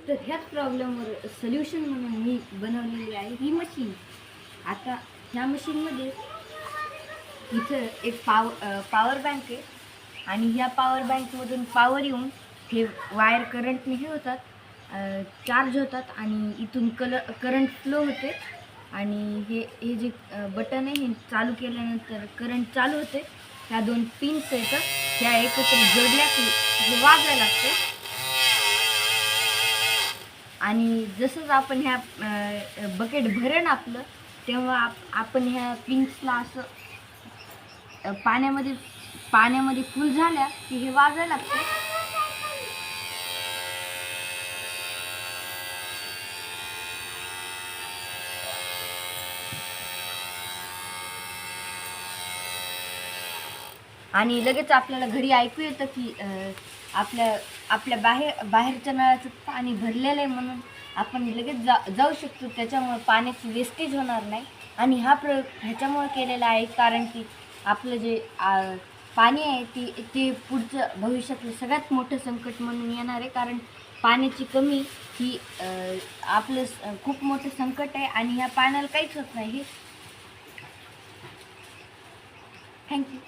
तर ह्याच प्रॉब्लेमवर सोल्युशन म्हणून मी बनवलेली आहे ही मशीन. आता ह्या मशीनमध्ये इथं एक पॉवर बँक आहे आणि ह्या पॉवर बँकमधून पॉवर येऊन हे वायर करंटने हे होतात, चार्ज होतात आणि इथून करंट फ्लो होते आणि हे जे बटन आहे हे चालू केल्यानंतर करंट चालू होते. ह्या दोन पिन्स आहेत, ह्या एकत्र जोडल्या की हे वाजायला लागते आणि जसंच आपण ह्या बकेट भरेन आपलं तेव्हा आपण ह्या पिन्सला असं पाण्यामध्ये फुल झाल्या की हे वाजायला लागते. आणि लगेच आपल्याला घरी ऐकू येतं की आपल्या बाहेरच्या नळाचं पाणी भरलेलं आहे म्हणून आपण लगेच जाऊ शकतो. त्याच्यामुळे पाण्याची वेस्टेज होणार नाही आणि हा प्रयोग ह्याच्यामुळे केलेला आहे कारण की आपलं जे पाणी आहे ते पुढचं भविष्यातलं सगळ्यात मोठं संकट म्हणून येणार आहे. कारण पाण्याची कमी ही आपलं खूप मोठं संकट आहे आणि ह्या पाण्याला काहीच होत नाही. थँक्यू.